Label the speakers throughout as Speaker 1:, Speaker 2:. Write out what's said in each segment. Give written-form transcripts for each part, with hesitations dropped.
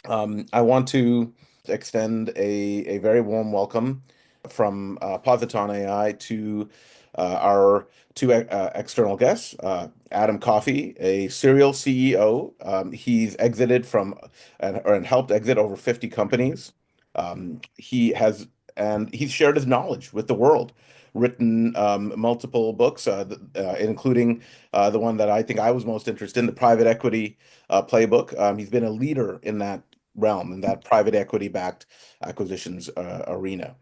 Speaker 1: I want to extend a very warm welcome from Positon AI to our two external guests. Adam Coffey, a serial CEO. He's exited from and helped exit over 50 companies. He has and he's shared his knowledge with the world, written multiple books, including the one that I think I was most interested in, the Private Equity Playbook. He's been a leader in that realm, in that private equity backed acquisitions arena.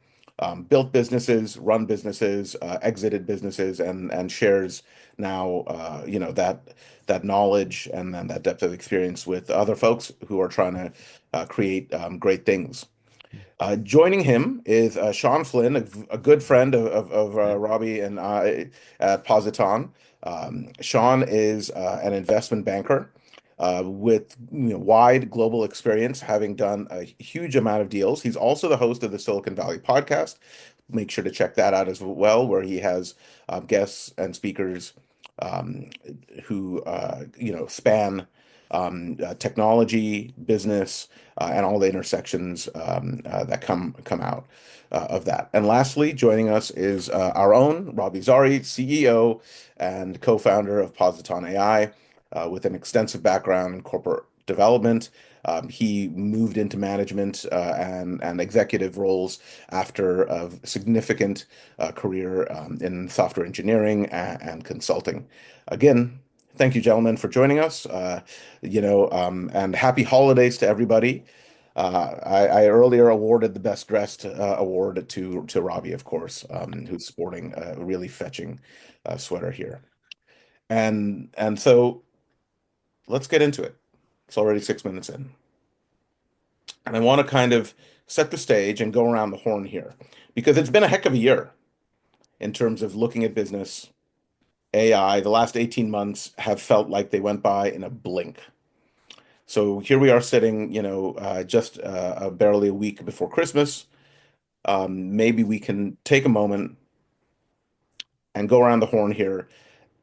Speaker 1: Built businesses, run businesses, exited businesses, and shares now, that knowledge and then that depth of experience with other folks who are trying to create great things. Joining him is Shawn Flynn, a good friend of
Speaker 2: Yep.
Speaker 1: Robbie and I at Positon. Shawn is an investment banker with wide global experience, having done a huge amount of deals. He's also the host of the Silicon Valley podcast. Make sure to check that out as well, where he has guests and speakers um, who span technology, business, and all the intersections that come out of that. And lastly, joining us is our own Robbie Zari, CEO and co-founder of Positon AI, with an extensive background in corporate development. He moved into management and executive roles after a significant career in software engineering and consulting. Again, thank you, gentlemen, for joining us. And happy holidays to everybody. I earlier awarded the best dressed award to Robbie, of course, who's sporting a really fetching sweater here. And so let's get into it. It's already 6 minutes in, and I want to kind of set the stage and go around the horn here because it's been a heck of a year in terms of looking at business. AI, the last 18 months have felt like they went by in a blink. So here we are sitting, just barely a week before Christmas. Maybe we can take a moment and go around the horn here.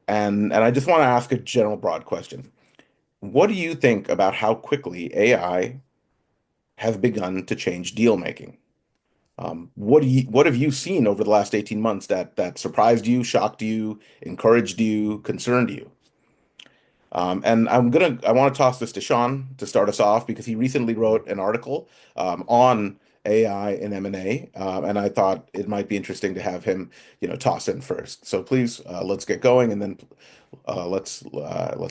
Speaker 1: And I just want to ask a general broad question. What do you think about how quickly AI has begun to change deal making? What have you seen over the last 18 months that surprised you, shocked you, encouraged you, concerned you? And I want to toss this to Sean to start us off because he recently wrote an article on AI and M&A, and I thought it might be interesting to have him, toss in first. So please, let's get going, and then let's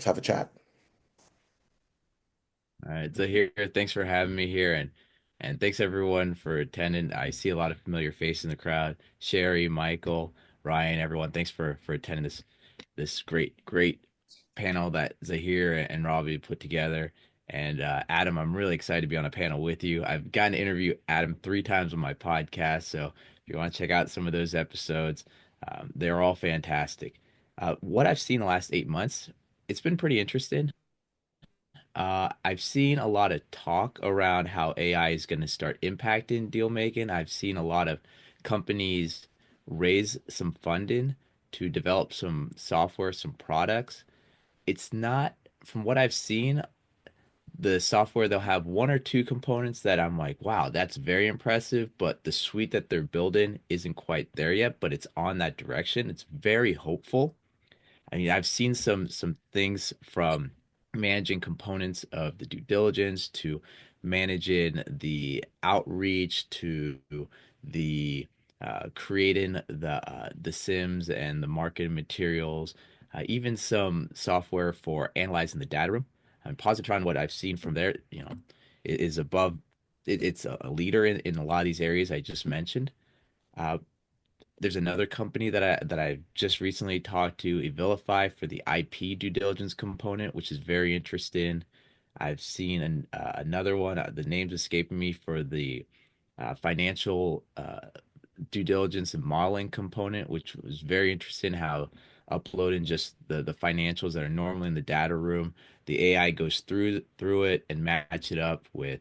Speaker 1: have a chat.
Speaker 2: All right, so here, thanks for having me here, and thanks everyone for attending. I see a lot of familiar faces in the crowd. Sherry, Michael, Ryan, everyone. Thanks for attending this great panel that Zahir and Robbie put together. And Adam, I'm really excited to be on a panel with you. I've gotten to interview Adam 3 times on my podcast, so if you want to check out some of those episodes, they're all fantastic. What I've seen the last 8 months, it's been pretty interesting. I've seen a lot of talk around how AI is going to start impacting deal making. I've seen a lot of companies raise some funding to develop some software, some products. It's not, from what I've seen, the software, they'll have one or two components that I'm like, wow, that's very impressive, but the suite that they're building isn't quite there yet, but it's on that direction. It's very hopeful. I mean, I've seen some things from managing components of the due diligence to managing the outreach to the creating the sims and the marketing materials, even some software for analyzing the data room. And Positron, what I've seen from there, is above. It's a leader in a lot of these areas I just mentioned. Uh, there's another company that I just recently talked to, Evilify, for the IP due diligence component, which is very interesting. I've seen another one. The name's escaping me for the financial due diligence and modeling component, which was very interesting. How uploading just the financials that are normally in the data room, the AI goes through it and match it up with,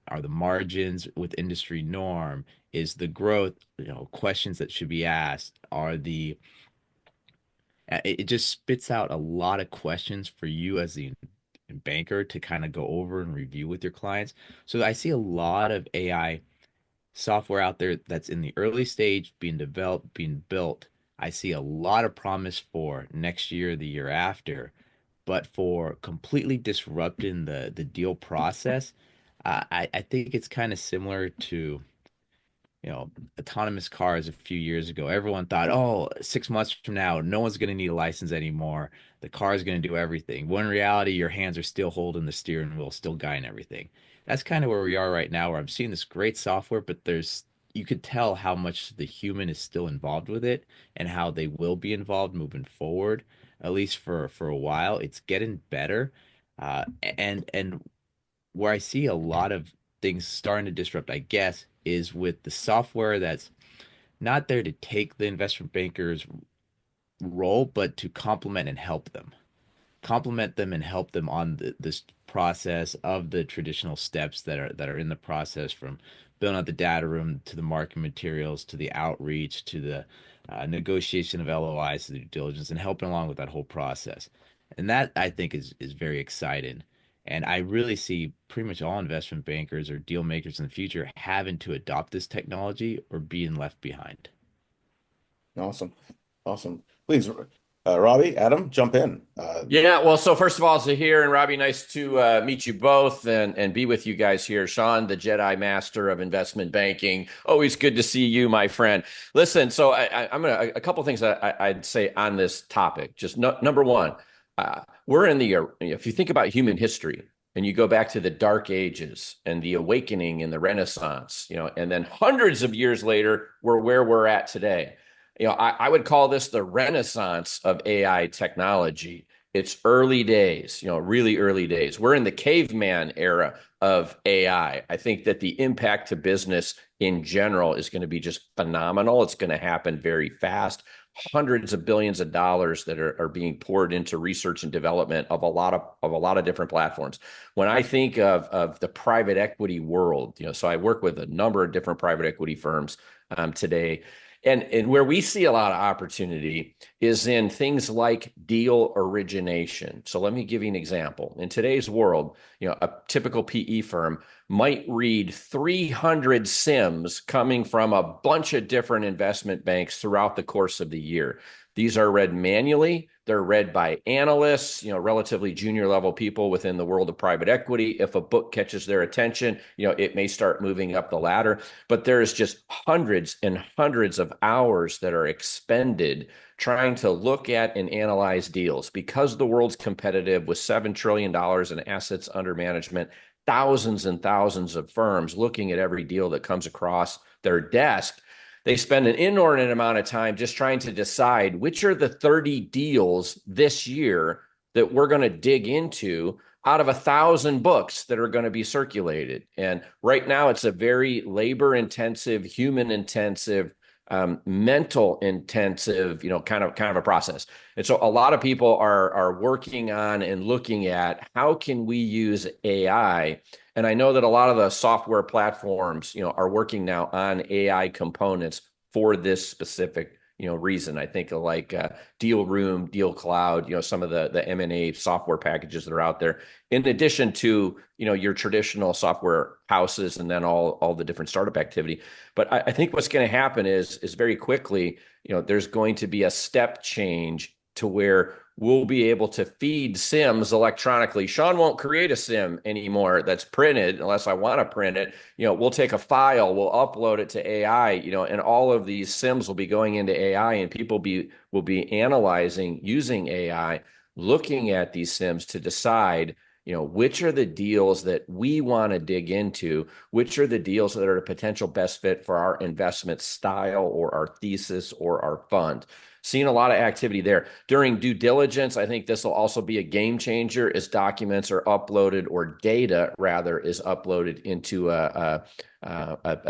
Speaker 2: are the margins with industry norm? Is the growth, questions that should be asked? Are it just spits out a lot of questions for you as the banker to kind of go over and review with your clients. So I see a lot of AI software out there that's in the early stage, being developed, being built. I see a lot of promise for next year, the year after, but for completely disrupting the deal process, I think it's kind of similar to autonomous cars a few years ago. Everyone thought, oh, 6 months from now, no one's going to need a license anymore. The car is going to do everything. When in reality, your hands are still holding the steering wheel, still guiding everything. That's kind of where we are right now, where I'm seeing this great software, but you could tell how much the human is still involved with it and how they will be involved moving forward, at least for a while. It's getting better. And where I see a lot of things starting to disrupt, I guess, is with the software that's not there to take the investment banker's role, but to complement and help them. Complement them and help them on this process of the traditional steps that are in the process, from building out the data room to the market materials to the outreach to the negotiation of LOIs to the due diligence, and helping along with that whole process. And that I think is very exciting. And I really see pretty much all investment bankers or deal makers in the future having to adopt this technology or being left behind.
Speaker 1: Awesome. Awesome. Please, Robbie, Adam, jump in.
Speaker 3: Yeah, well, so first of all, Zahir and Robbie, nice to meet you both and be with you guys here. Shawn, the Jedi Master of investment banking, always good to see you, my friend. Listen, so I'm gonna a couple things that I'd say on this topic. Just number one, we're in the if you think about human history and you go back to the Dark Ages and the Awakening and the Renaissance, and then hundreds of years later, we're where we're at today. I would call this the Renaissance of AI technology. It's early days, really early days. We're in the caveman era of AI. I think that the impact to business in general is going to be just phenomenal. It's going to happen very fast. Hundreds of billions of dollars that are being poured into research and development of a lot of different platforms. When I think of the private equity world, so I work with a number of different private equity firms today. And where we see a lot of opportunity is in things like deal origination. So let me give you an example. In today's world, a typical PE firm might read 300 SIMs coming from a bunch of different investment banks throughout the course of the year. These are read manually. They're read by analysts, relatively junior level people within the world of private equity. If a book catches their attention, it may start moving up the ladder. But there's just hundreds and hundreds of hours that are expended trying to look at and analyze deals. Because the world's competitive with $7 trillion in assets under management, thousands and thousands of firms looking at every deal that comes across their desk, they spend an inordinate amount of time just trying to decide which are the 30 deals this year that we're going to dig into out of 1,000 books that are going to be circulated. And right now, it's a very labor-intensive, human-intensive, mental-intensive, kind of a process. And so a lot of people are working on and looking at how can we use AI. And I know that a lot of the software platforms, are working now on AI components for this specific, reason. I think like Deal Room, Deal Cloud, some of the M&A software packages that are out there, in addition to, your traditional software houses and then all the different startup activity. But I think what's going to happen is very quickly, there's going to be a step change to where we'll be able to feed SIMs electronically. Shawn won't create a SIM anymore that's printed unless I want to print it. We'll take a file, we'll upload it to AI, and all of these SIMs will be going into AI, and people will be analyzing using AI, looking at these SIMs to decide, which are the deals that we want to dig into, which are the deals that are a potential best fit for our investment style or our thesis or our fund. Seeing a lot of activity there. During due diligence, I think this will also be a game changer as documents are uploaded, or data rather is uploaded into a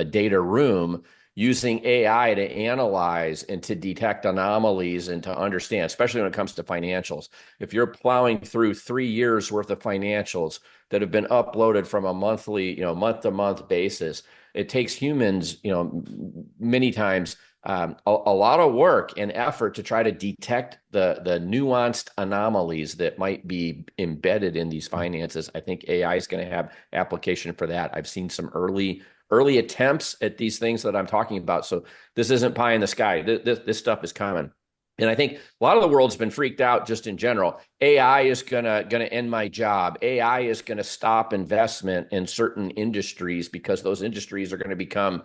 Speaker 3: data room, using AI to analyze and to detect anomalies and to understand, especially when it comes to financials. If you're plowing through 3 years worth of financials that have been uploaded from a monthly, month-to-month basis, it takes humans, many times a lot of work and effort to try to detect the nuanced anomalies that might be embedded in these finances. I think AI is going to have application for that. I've seen some early attempts at these things that I'm talking about. So this isn't pie in the sky. This stuff is common. And I think a lot of the world's been freaked out just in general. AI is gonna end my job. AI is gonna stop investment in certain industries because those industries are going to become,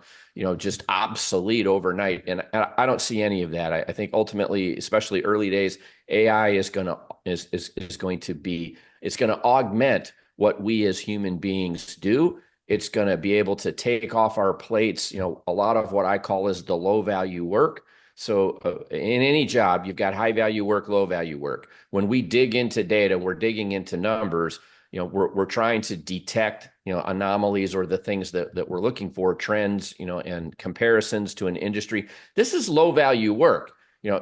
Speaker 3: just obsolete overnight. And I don't see any of that. I think ultimately, especially early days, AI is going to be, it's going to augment what we as human beings do. It's going to be able to take off our plates, a lot of what I call is the low value work. So in any job, you've got high value work, low value work. When we dig into data, we're digging into numbers. We're trying to detect anomalies or the things that we're looking for, trends, and comparisons to an industry. This is low value work,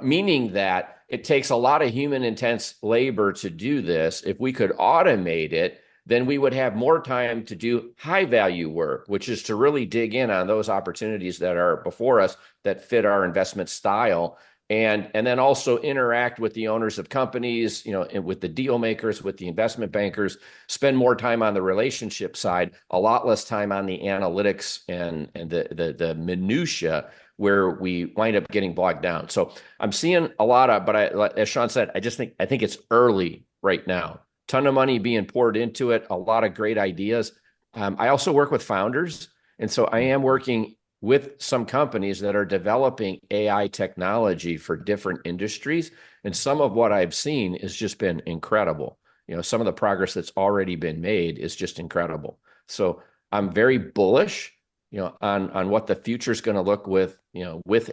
Speaker 3: meaning that it takes a lot of human intense labor to do this. If we could automate it, then we would have more time to do high value work, which is to really dig in on those opportunities that are before us that fit our investment style. And then also interact with the owners of companies, and with the deal makers, with the investment bankers, spend more time on the relationship side, a lot less time on the analytics and the minutia where we wind up getting bogged down. So I'm seeing a lot of, but as Shawn said, I think it's early right now. Ton of money being poured into it, a lot of great ideas. I also work with founders. And so I am working with some companies that are developing AI technology for different industries. And some of what I've seen has just been incredible. Some of the progress that's already been made is just incredible. So I'm very bullish, on what the future is going to look with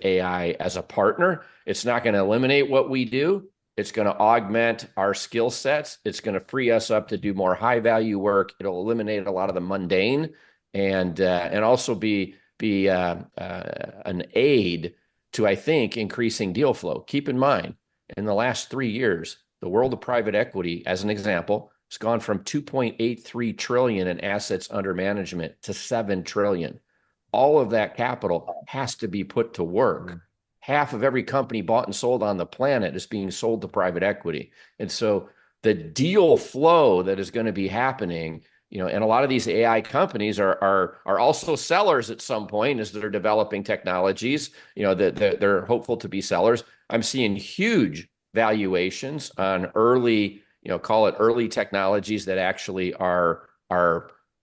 Speaker 3: AI as a partner. It's not going to eliminate what we do. It's going to augment our skill sets. It's going to free us up to do more high value work. It'll eliminate a lot of the mundane and also be an aid to, I think, increasing deal flow. Keep in mind, in the last 3 years, the world of private equity, as an example, has gone from 2.83 trillion in assets under management to 7 trillion. All of that capital has to be put to work. Half of every company bought and sold on the planet is being sold to private equity. And so the deal flow that is going to be happening, and a lot of these AI companies are also sellers at some point as they're developing technologies, that they're hopeful to be sellers. I'm seeing huge valuations on early, call it early technologies that actually are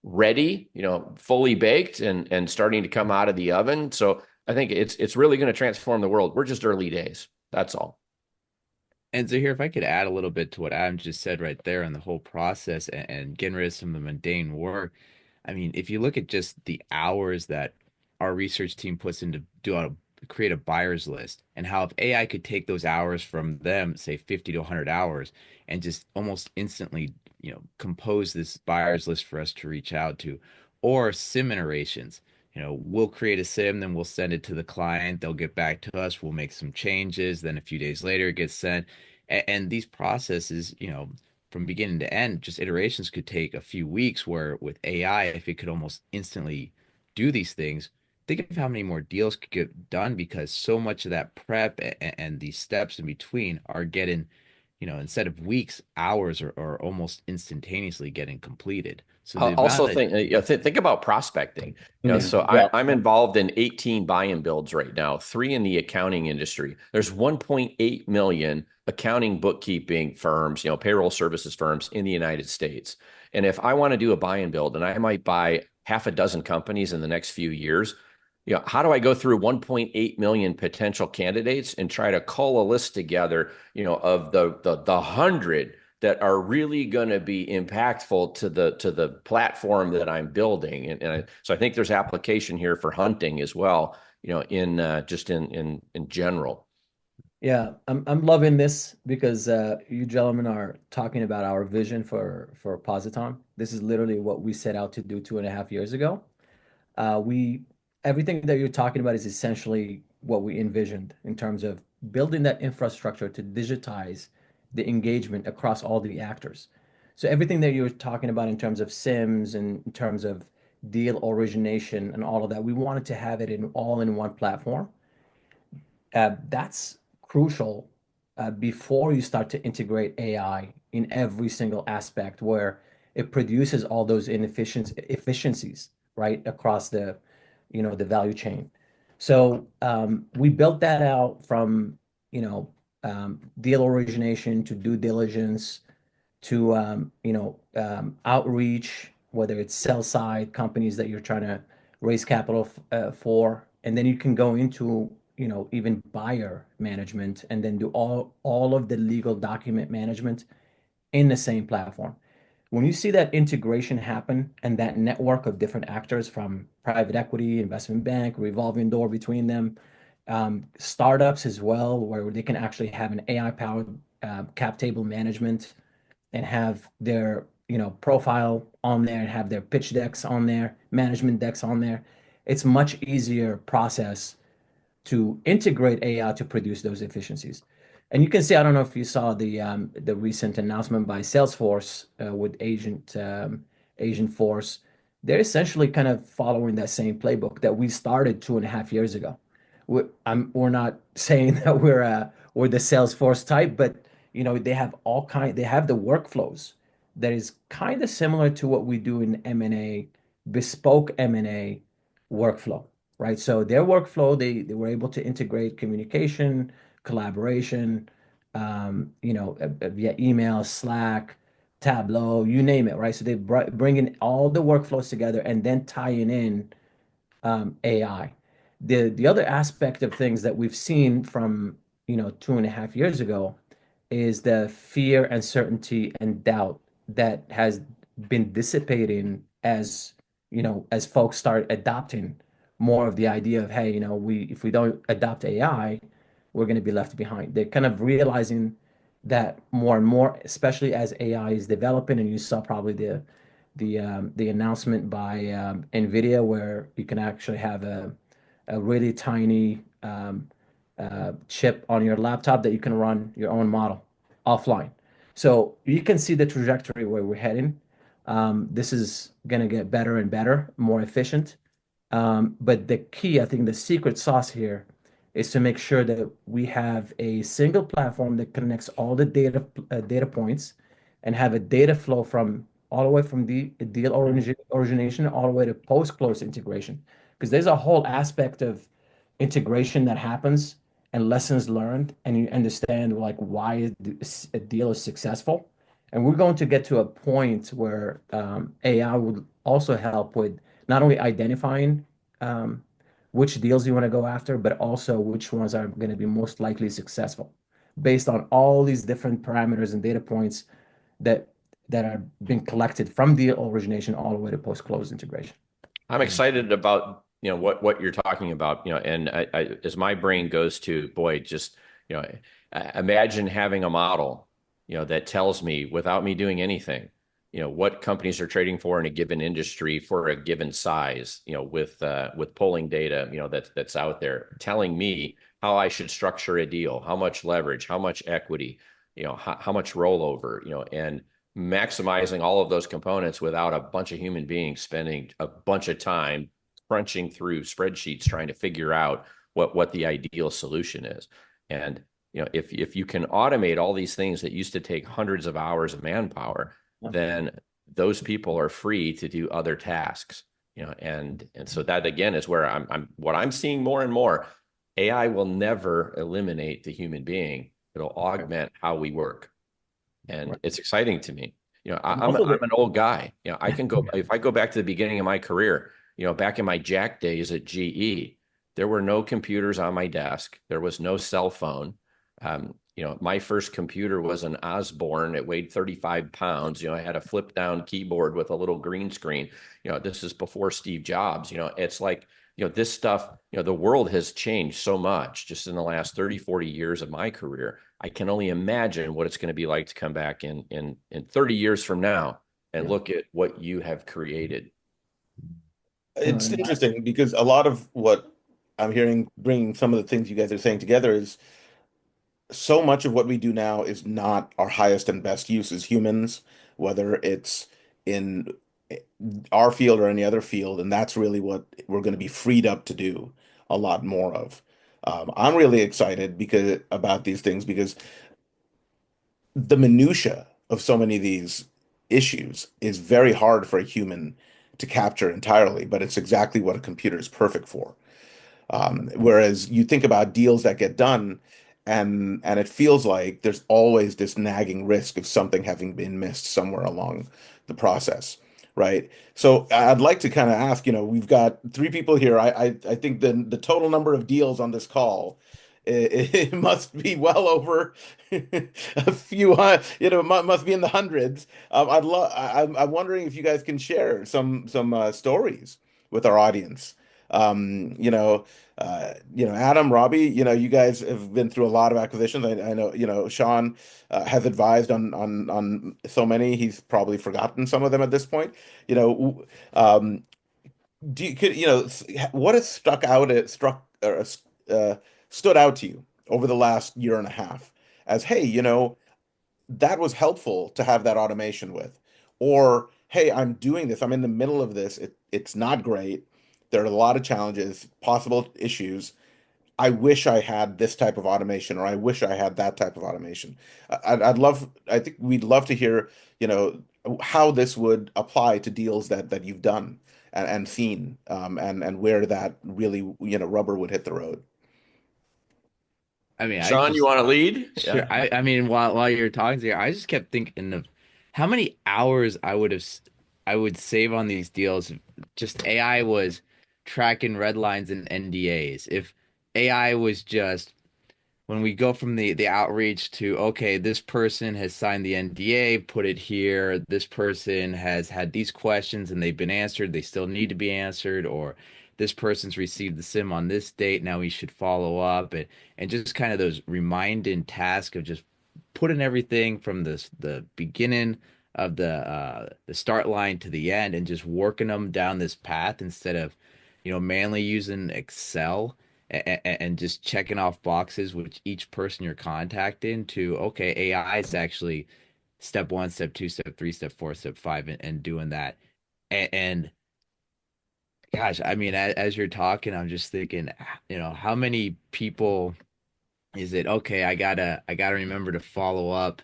Speaker 3: ready, fully baked and starting to come out of the oven. So I think it's really going to transform the world. We're just early days. That's all.
Speaker 2: And so here, if I could add a little bit to what Adam just said right there on the whole process and getting rid of some of the mundane work. I mean, if you look at just the hours that our research team puts into create a buyer's list, and how if AI could take those hours from them, say 50 to 100 hours, and just almost instantly, compose this buyer's list for us to reach out to, or sim iterations. We'll create a sim, then we'll send it to the client. They'll get back to us. We'll make some changes. Then a few days later, it gets sent. And these processes, from beginning to end, just iterations could take a few weeks, where with AI, if it could almost instantly do these things, think of how many more deals could get done, because so much of that prep and these steps in between are getting, instead of weeks, hours, or almost instantaneously getting completed. So
Speaker 3: I'll
Speaker 2: the amount
Speaker 3: also
Speaker 2: that,
Speaker 3: think about prospecting.
Speaker 1: Yeah.
Speaker 3: So
Speaker 1: Yeah.
Speaker 3: I'm involved in 18 buy and builds right now, three in the accounting industry. There's 1.8 million accounting bookkeeping firms, payroll services firms in the United States. And if I want to do a buy and build, and I might buy half a dozen companies in the next few years, how do I go through 1.8 million potential candidates and try to cull a list together, of the hundred that are really going to be impactful to the platform that I'm building, so I think there's application here for hunting as well, in just in general.
Speaker 4: Yeah, I'm loving this because you gentlemen are talking about our vision for Positon. This is literally what we set out to do 2.5 years ago. We Everything that you're talking about is essentially what we envisioned in terms of building that infrastructure to digitize the engagement across all the actors. So everything that you're talking about in terms of SIMs and in terms of deal origination and all of that, we wanted to have it in all in one platform. That's crucial before you start to integrate AI in every single aspect where it produces all those efficiencies, right, across the value chain. So we built that out from, deal origination to due diligence to outreach, whether it's sell side companies that you're trying to raise capital for, and then you can go into even buyer management and then do all of the legal document management in the same platform. When you see that integration happen and that network of different actors from private equity, investment bank, revolving door between them, startups as well, where they can actually have an AI powered cap table management and have their profile on there and have their pitch decks on there, management decks on there. It's much easier process to integrate AI to produce those efficiencies. And you can see, I don't know if you saw the recent announcement by Salesforce with Agent Force. They're essentially kind of following that same playbook that we started 2.5 years ago. We're not saying that we're the Salesforce type, but they have the workflows that is kind of similar to what we do in M&A, bespoke M&A workflow, right? So their workflow, they were able to integrate communication, collaboration, via email, Slack, Tableau, you name it, right? So they bring in all the workflows together and then tying in AI. The other aspect of things that we've seen from 2.5 years ago is the fear, uncertainty, and doubt that has been dissipating as folks start adopting more of the idea of, hey, we if we don't adopt AI, we're going to be left behind. They're kind of realizing that more and more, especially as AI is developing, and you saw probably the announcement by NVIDIA where you can actually have a really tiny chip on your laptop that you can run your own model offline. So you can see the trajectory where we're heading. This is going to get better and better, more efficient. But the key, I think the secret sauce here is to make sure that we have a single platform that connects all the data points and have a data flow from all the way from the deal origination all the way to post-close integration. Because there's a whole aspect of integration that happens and lessons learned, and you understand like why a deal is successful. And we're going to get to a point where AI would also help with not only identifying which deals you want to go after, but also which ones are going to be most likely successful based on all these different parameters and data points that are being collected from deal origination all the way to post-close integration.
Speaker 3: I'm excited about what you're talking about, and as my brain goes to, boy, just imagine having a model that tells me without me doing anything, what companies are trading for in a given industry for a given size, with polling data, that's out there telling me how I should structure a deal, how much leverage, how much equity, how much rollover, and maximizing all of those components without a bunch of human beings spending a bunch of time crunching through spreadsheets trying to figure out what the ideal solution is. And if you can automate all these things that used to take hundreds of hours of manpower, then those people are free to do other tasks. And so that again is where I'm seeing more and more. AI will never eliminate the human being. It'll augment how we work. And it's exciting to me. I'm an old guy. I can go if I go back to the beginning of my career, back in my Jack days at GE, there were no computers on my desk. There was no cell phone. My first computer was an Osborne. It weighed 35 pounds. I had a flip down keyboard with a little green screen. This is before Steve Jobs. It's like, this stuff, the world has changed so much just in the last 30, 40 years of my career. I can only imagine what it's going to be like to come back in 30 years from now and look at what you have created.
Speaker 1: It's interesting because a lot of what I'm hearing, bringing some of the things you guys are saying together, is so much of what we do now is not our highest and best use as humans, whether it's in our field or any other field, and that's really what we're going to be freed up to do a lot more of. I'm really excited because about these things because the minutia of so many of these issues is very hard for a human to capture entirely, but it's exactly what a computer is perfect for. Whereas you think about deals that get done, and it feels like there's always this nagging risk of something having been missed somewhere along the process, right? So I'd like to kind of ask, we've got three people here. I think the total number of deals on this call, it must be well over a few, must be in the hundreds. I'm wondering if you guys can share some stories with our audience. Adam, Robbie, you guys have been through a lot of acquisitions. I know, Shawn has advised on so many, he's probably forgotten some of them at this point. You know, do you could, what has stood out to you over the last year and a half as, hey, that was helpful to have that automation with, or hey, I'm doing this, I'm in the middle of this, it's not great. There are a lot of challenges, possible issues. I wish I had this type of automation, or I wish I had that type of automation. I think we'd love to hear, how this would apply to deals that you've done and seen, and where that really, rubber would hit the road.
Speaker 2: I mean, I
Speaker 3: Shawn, you
Speaker 2: just
Speaker 3: want to lead?
Speaker 2: sure.
Speaker 3: Yeah.
Speaker 2: I mean, while you're talking here, I just kept thinking of how many hours I would save on these deals if just AI was tracking red lines and NDAs. If AI was just when we go from the outreach to, okay, this person has signed the NDA, put it here, this person has had these questions and they've been answered, they still need to be answered, or this person's received the sim on this date, now we should follow up, and just kind of those reminding tasks of just putting everything from the beginning of the start line to the end and just working them down this path instead of manually using Excel and just checking off boxes with each person you're contacting to, okay, AI is actually step one, step two, step three, step four, step five, and doing that. And gosh, I mean, as you're talking, I'm just thinking, how many people is it? Okay, I gotta remember to follow up.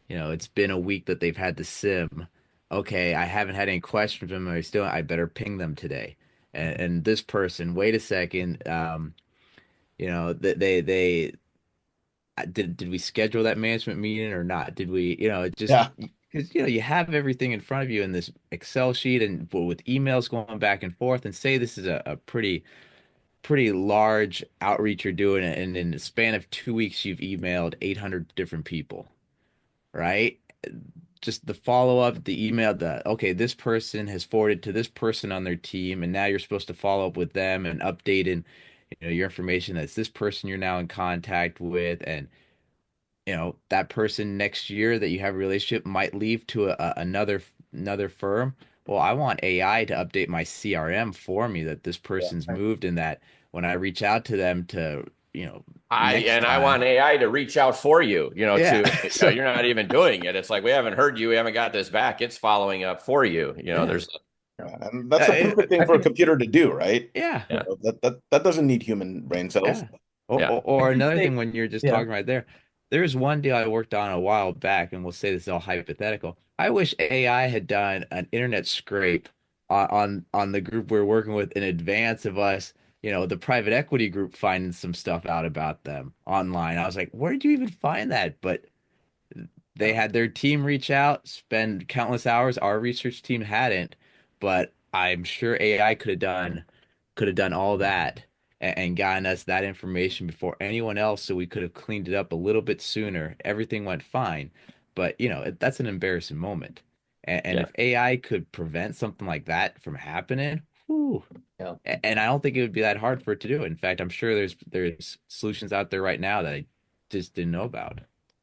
Speaker 2: It's been a week that they've had the sim. Okay, I haven't had any questions from them. I better ping them today. And this person, wait a second. They did we schedule that management meeting or not? Did we, it just
Speaker 1: Yeah.
Speaker 2: because you have everything in front of you in this Excel sheet and with emails going back and forth, and say this is a pretty large outreach you're doing, and in the span of 2 weeks you've emailed 800 different people, right? Just the follow up, the email, the okay, this person has forwarded to this person on their team, and now you're supposed to follow up with them and update in your information that's this person you're now in contact with, and that person next year that you have a relationship might leave to another firm. Well, I want AI to update my CRM for me that this person's
Speaker 1: Yeah.
Speaker 2: moved, and that when I reach out to them to next
Speaker 3: I want
Speaker 2: time.
Speaker 3: AI to reach out for you,
Speaker 2: Yeah. So
Speaker 3: you're not even doing it. It's like, we haven't heard you. We haven't got this back. It's following up for you.
Speaker 2: yeah.
Speaker 3: There's,
Speaker 1: And that's the
Speaker 2: Uh,
Speaker 1: perfect thing
Speaker 4: I
Speaker 1: for a
Speaker 4: think,
Speaker 1: computer to do, right?
Speaker 2: yeah.
Speaker 3: yeah,
Speaker 1: That doesn't need human brain cells.
Speaker 2: Yeah.
Speaker 3: yeah.
Speaker 4: I
Speaker 2: Or
Speaker 4: can
Speaker 2: another thing
Speaker 4: say,
Speaker 2: when you're just
Speaker 4: yeah.
Speaker 2: talking right there, there's one deal I worked on a while back, and we'll say this is all hypothetical. I wish AI had done an internet scrape on the group we're working with in advance of us, the private equity group finding some stuff out about them online. I was like, where did you even find that? But they
Speaker 3: Yeah.
Speaker 2: had their team reach out, spend countless hours. Our research team hadn't, but I'm sure AI could have done all that and gotten us that information before anyone else, so we could have cleaned it up a little bit sooner. Everything went fine, but that's an embarrassing moment. And
Speaker 3: Yeah.
Speaker 2: if AI could prevent something like that from happening, whew,
Speaker 4: Yeah.
Speaker 2: and I don't think it would be that hard for it to do. In fact, I'm sure there's solutions out there right now that I just didn't know about.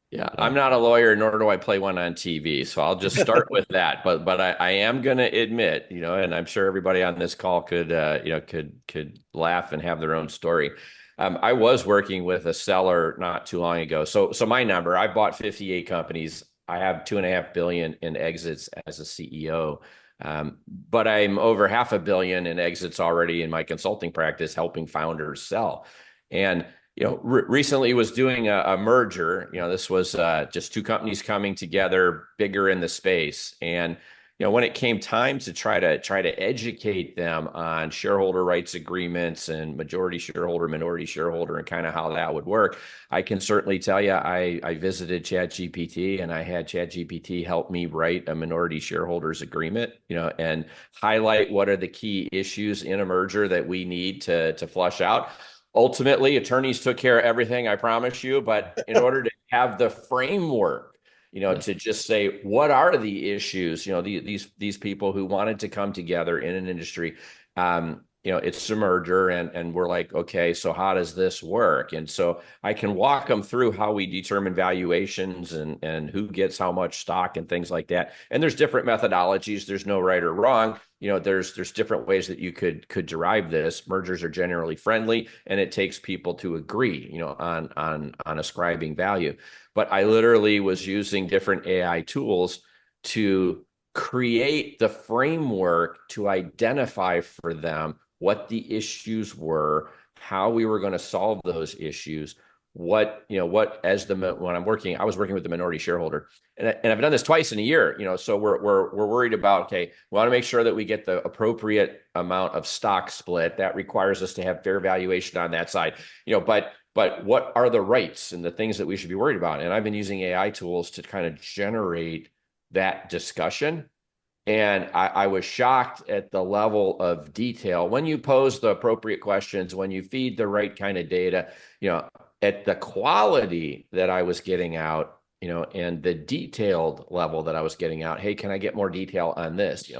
Speaker 3: Yeah, I'm
Speaker 2: So
Speaker 3: not a lawyer, nor do I play one on TV. So I'll just start with that. But I am going to admit, and I'm sure everybody on this call could could laugh and have their own story. I was working with a seller not too long ago. So my number, I bought 58 companies. I have 2.5 billion in exits as a CEO. But I'm over 500 million in exits already in my consulting practice, helping founders sell. And recently was doing a merger. This was just two companies coming together, bigger in the space. And when it came time to try to educate them on shareholder rights agreements and majority shareholder, minority shareholder, and kind of how that would work, I can certainly tell you, I visited ChatGPT and I had ChatGPT help me write a minority shareholders agreement, and highlight what are the key issues in a merger that we need to flush out. Ultimately, attorneys took care of everything, I promise you. But in order to have the framework, to just say what are the issues, these people who wanted to come together in an industry, it's a merger, and we're like, okay, so how does this work? And so I can walk them through how we determine valuations and who gets how much stock and things like that. And there's different methodologies. There's no right or wrong. There's different ways that you could derive this. Mergers are generally friendly, and it takes people to agree, on ascribing value. But I literally was using different AI tools to create the framework to identify for them what the issues were, how we were going to solve those issues, when I was working with the minority shareholder, and I've done this twice in a year, so we're worried about, okay, we want to make sure that we get the appropriate amount of stock split. That requires us to have fair valuation on that side, but what are the rights and the things that we should be worried about? And I've been using AI tools to kind of generate that discussion. And I was shocked at the level of detail when you pose the appropriate questions, when you feed the right kind of data, at the quality that I was getting out, and the detailed level that I was getting out. Hey, can I get more detail on this?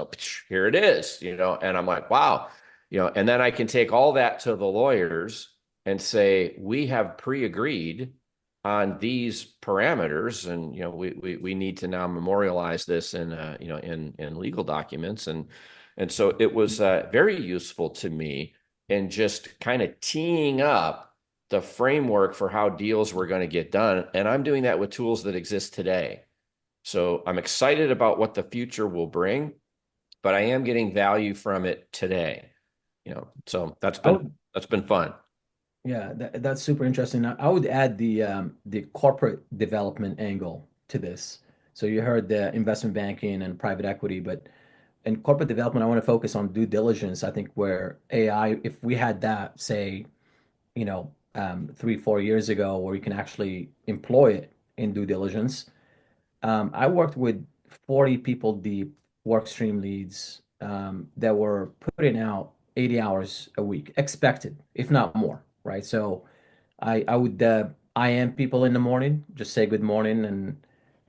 Speaker 3: Here it is, and I'm like, wow, and then I can take all that to the lawyers and say, we have pre-agreed on these parameters, and we need to now memorialize this in in legal documents, and so it was very useful to me in just kind of teeing up the framework for how deals were going to get done. And I'm doing that with tools that exist today. So I'm excited about what the future will bring, but I am getting value from it today. So that's
Speaker 4: I
Speaker 3: been
Speaker 4: would,
Speaker 3: that's been fun.
Speaker 4: yeah, that's super interesting. I would add the corporate development angle to this. So you heard the investment banking and private equity, but in corporate development, I want to focus on due diligence. I think where AI, if we had that, say, 3, 4 years ago, where you can actually employ it in due diligence. I worked with 40 people deep work stream leads that were putting out 80 hours a week, expected, if not more, right? So I would IM people in the morning, just say good morning,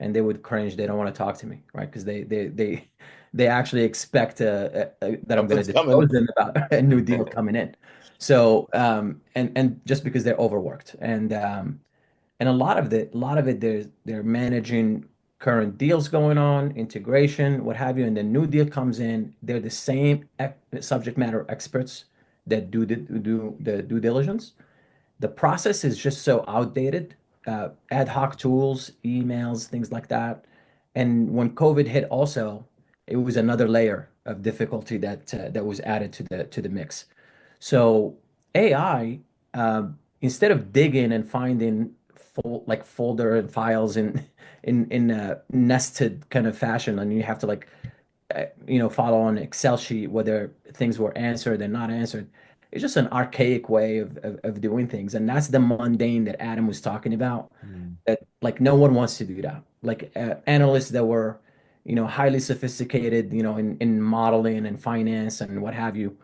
Speaker 4: and they would cringe. They don't want to talk to me, right? Because they actually expect that I'm going to
Speaker 1: Something's coming.
Speaker 4: disclose them about a new deal coming in. So and just because they're overworked and a lot of it they're managing current deals going on, integration, what have you, and the new deal comes in, they're the same subject matter experts that do the due diligence. The process is just so outdated, ad hoc tools, emails, things like that. And when COVID hit also, it was another layer of difficulty that was added to the mix. So AI, instead of digging and finding folder and files in a nested kind of fashion, and you have to follow on an Excel sheet whether things were answered and not answered. It's just an archaic way of doing things, and that's the mundane that Adam was talking about.
Speaker 2: Mm.
Speaker 4: That like no one wants to do that. Like analysts that were, highly sophisticated, in modeling and finance and what have you,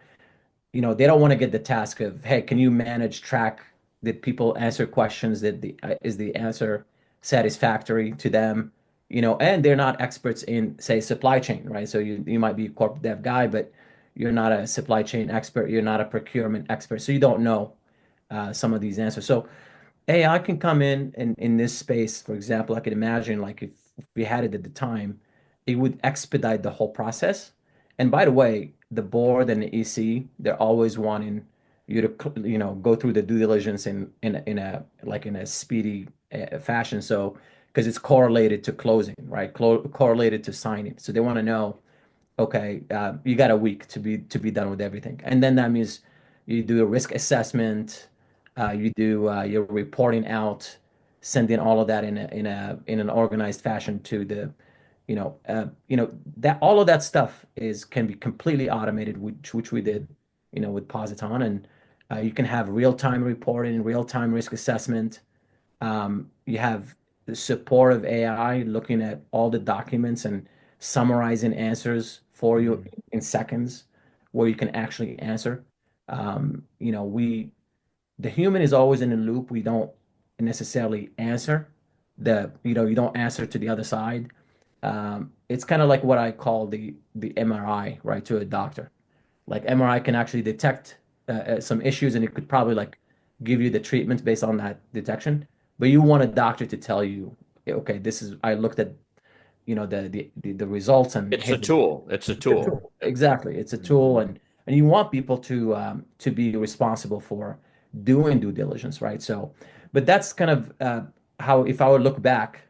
Speaker 4: they don't want to get the task of, hey, can you manage track that people answer questions that is the answer satisfactory to them? And they're not experts in, say, supply chain, right? So you might be a corp dev guy, but you're not a supply chain expert, you're not a procurement expert, so you don't know some of these answers. So AI can come in this space. For example, I could imagine like if we had it at the time, it would expedite the whole process. And by the way, the board and the EC, they're always wanting you to, go through the due diligence in a speedy fashion. So because it's correlated to closing, right? Correlated to signing. So they want to know, okay, you got a week to be done with everything. And then that means you do a risk assessment, You do your reporting out, sending all of that in an organized fashion to the, that all of that stuff is can be completely automated, which we did, with Positon, and you can have real-time reporting, real-time risk assessment. You have the support of AI looking at all the documents and summarizing answers for you
Speaker 2: Mhm.
Speaker 4: in seconds, where you can actually answer. The human is always in the loop. We don't necessarily answer you don't answer to the other side. It's kind of like what I call the MRI, right, to a doctor. Like MRI can actually detect some issues, and it could probably like give you the treatment based on that detection. But you want a doctor to tell you, okay, this is I looked at the results, and
Speaker 3: It's
Speaker 4: hey,
Speaker 3: a tool. It's a
Speaker 4: it's a
Speaker 3: tool.
Speaker 4: tool. Exactly. It's a tool,
Speaker 2: Mhm.
Speaker 4: and you want people to be responsible for doing due diligence, right? So, but that's kind of how, if I would look back,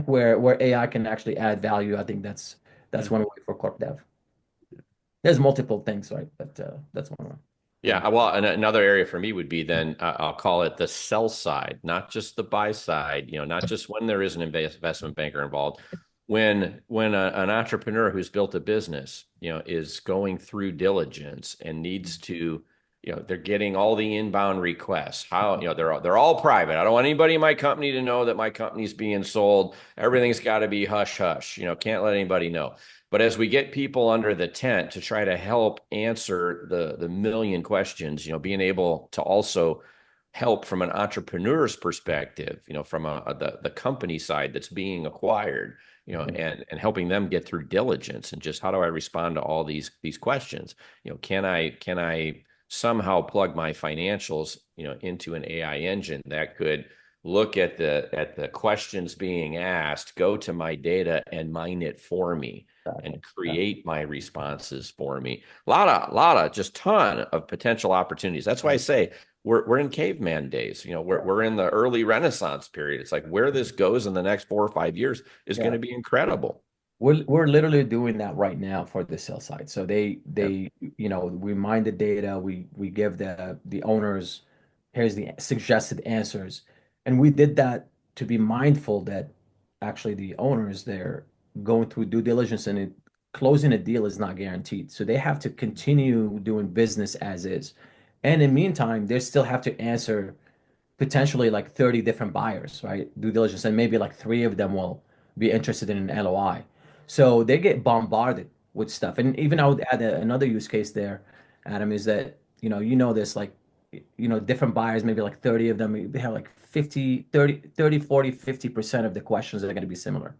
Speaker 4: where AI can actually add value, I think that's
Speaker 2: Yeah.
Speaker 4: one way for corp dev. There's multiple things, right? But that's one way.
Speaker 3: Yeah, well, another area for me would be then I'll call it the sell side, not just the buy side. Not just when there is an investment banker involved. When an entrepreneur who's built a business, is going through diligence and needs to, they're getting all the inbound requests. How, they're all private. I don't want anybody in my company to know that my company's being sold. Everything's got to be hush hush. Can't let anybody know. But as we get people under the tent to try to help answer the million questions, being able to also help from an entrepreneur's perspective, from the company side that's being acquired,
Speaker 4: Mhm.
Speaker 3: and helping them get through diligence and just how do I respond to all these questions? Can I somehow plug my financials, into an AI engine that could look at the questions being asked, go to my data and mine it for me and
Speaker 4: Exactly. Yeah.
Speaker 3: create my responses for me. A lot of just ton of potential opportunities. That's why I say we're in caveman days. We're in the early Renaissance period. It's like where this goes in the next 4 or 5 years is going
Speaker 4: Yeah.
Speaker 3: to be incredible.
Speaker 4: We're literally doing that right now for the sell side. So they
Speaker 3: Yeah.
Speaker 4: they we mine the data, we give the owners, here's the suggested answers. And we did that to be mindful that actually the owners, they're going through due diligence, and closing a deal is not guaranteed. So they have to continue doing business as is. And in the meantime, they still have to answer potentially like 30 different buyers, right? Due diligence, and maybe like three of them will be interested in an LOI. So they get bombarded with stuff. And even I would add another use case there, Adam, is that, this, like, different buyers, maybe like 30 of them, they have like 50, 30, 40, 50% of the questions that are going to be similar.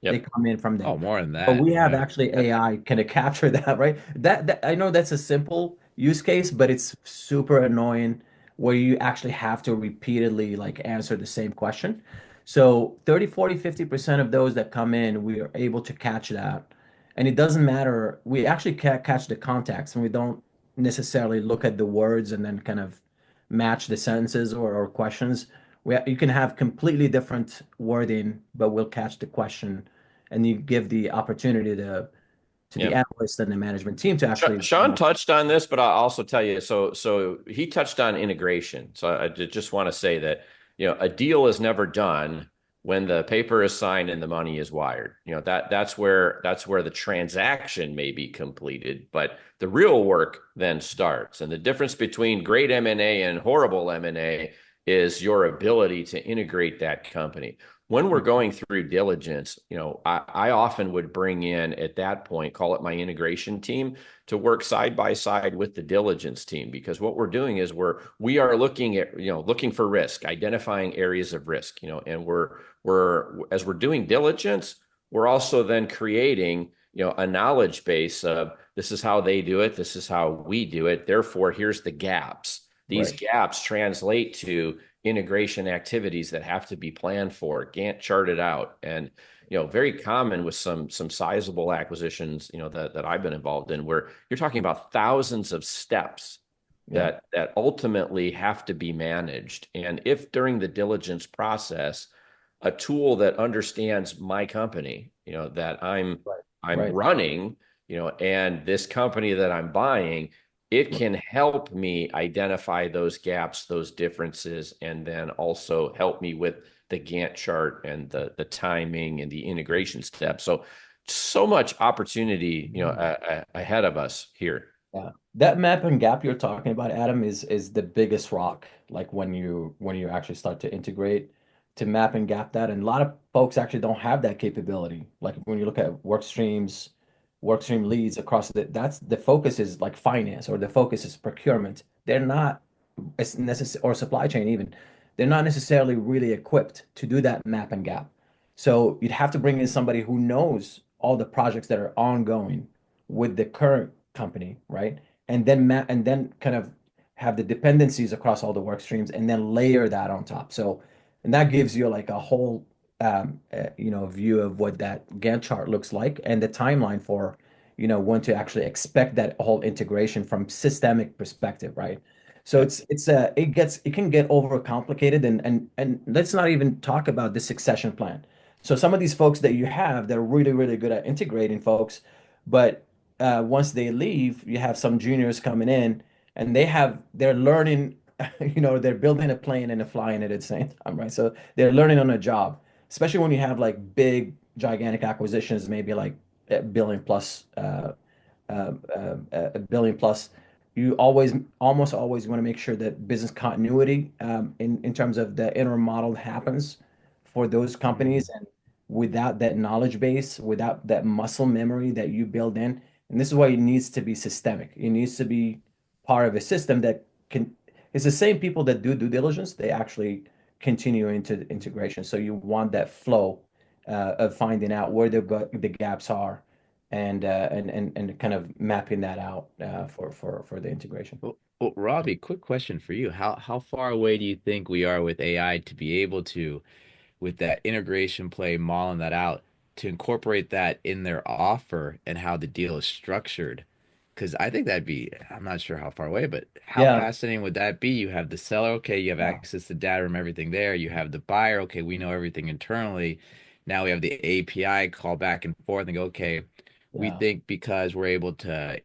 Speaker 4: They
Speaker 3: Yep.
Speaker 4: come in from them.
Speaker 2: Oh, more than
Speaker 4: But
Speaker 2: that.
Speaker 4: we have
Speaker 2: Yeah.
Speaker 4: actually AI kind of capture that, right? That I know that's a simple use case, but it's super annoying where you actually have to repeatedly like answer the same question. So 30, 40, 50% of those that come in, we are able to catch that. And it doesn't matter. We actually catch the context, and we don't necessarily look at the words and then kind of match the sentences or questions. You can have completely different wording, but we'll catch the question, and you give the opportunity to the
Speaker 3: Yeah.
Speaker 4: analyst and the management team to actually.
Speaker 3: Shawn touched on this, but I'll also tell you. So he touched on integration. So I just want to say that a deal is never done when the paper is signed and the money is wired. That's where the transaction may be completed, but the real work then starts. And the difference between great M&A and horrible M&A is your ability to integrate that company. When we're going through diligence, I often would bring in at that point, call it my integration team, to work side by side with the diligence team, because what we're doing is we are looking for risk, identifying areas of risk, and we're as we're doing diligence, we're also then creating a knowledge base of this is how they do it, this is how we do it, therefore here's the gaps. These
Speaker 4: Right.
Speaker 3: gaps translate to integration activities that have to be planned for, Gantt charted out, and very common with some sizable acquisitions, that I've been involved in, where you're talking about thousands of steps
Speaker 4: Yeah.
Speaker 3: that ultimately have to be managed. And if during the diligence process, a tool that understands my company, that I'm
Speaker 4: Right.
Speaker 3: I'm
Speaker 4: Right.
Speaker 3: running, and this company that I'm buying it can help me identify those gaps, those differences, and then also help me with the Gantt chart and the timing and the integration steps. So much opportunity, ahead of us here.
Speaker 4: Yeah. That map and gap you're talking about, Adam, is the biggest rock. Like when you actually start to integrate to map and gap that. And a lot of folks actually don't have that capability. Like when you look at work streams, work stream leads across that's the focus is like finance or the focus is procurement. They're not it's necessary or supply chain even. They're not necessarily really equipped to do that map and gap. So you'd have to bring in somebody who knows all the projects that are ongoing with the current company, right? And then kind of have the dependencies across all the work streams and then layer that on top. So, and that gives you like a whole view of what that Gantt chart looks like and the timeline for, when to actually expect that whole integration from systemic perspective, right? So
Speaker 3: Yeah.
Speaker 4: it can get overcomplicated and let's not even talk about the succession plan. So some of these folks that you have, they're really, really good at integrating folks, but once they leave, you have some juniors coming in and they're learning, they're building a plane and they're flying it at the same time, right? So they're learning on a job, especially when you have like big, gigantic acquisitions, maybe like a billion plus, a billion plus. You almost always want to make sure that business continuity in terms of the interim model happens for those companies.
Speaker 2: Mhm.
Speaker 4: And without that knowledge base, without that muscle memory that you build in, and this is why it needs to be systemic. It needs to be part of a system that can, it's the same people that do due diligence, they actually continue into the integration. So you want that flow of finding out where the gaps are and kind of mapping that out for the integration.
Speaker 2: Well, Robbie, quick question for you. How far away do you think we are with AI to be able to, with that integration play, modeling that out, to incorporate that in their offer and how the deal is structured? Because I think that'd be, I'm not sure how far away, but how
Speaker 4: Yeah.
Speaker 2: fascinating would that be? You have the seller, okay, you have
Speaker 4: Yeah.
Speaker 2: access to data from everything there. You have the buyer, okay, we know everything internally. Now we have the API call back and forth and go, okay, we
Speaker 4: Yeah.
Speaker 2: think because we're able to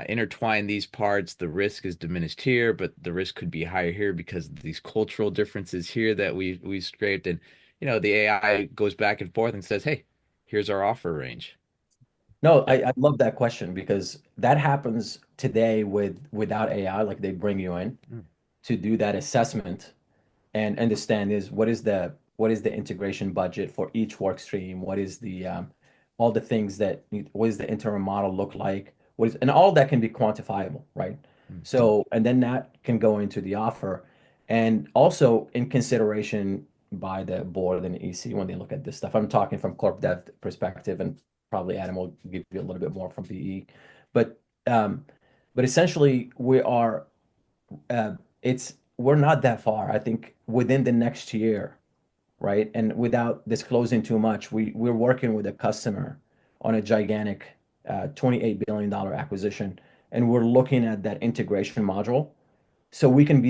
Speaker 2: intertwine these parts, the risk is diminished here, but the risk could be higher here because of these cultural differences here that we scraped. And the AI goes back and forth and says, "Hey, here's our offer range."
Speaker 4: No,
Speaker 3: Yeah.
Speaker 4: I love that question because that happens today without AI. Like they bring you in
Speaker 2: Mm,
Speaker 4: to do that assessment and understand is what is the integration budget for each work stream? What is the all the things what does the interim model look like? And all that can be quantifiable, right?
Speaker 2: mm,
Speaker 4: So, and then that can go into the offer and also in consideration by the board and the EC when they look at this stuff. I'm talking from corp dev perspective and probably Adam will give you a little bit more from PE. But um, but essentially uh, we're not that far. I think within the next year, right? And without disclosing too much, we're working with a customer on a gigantic $28 billion acquisition, and we're looking at that integration module so we can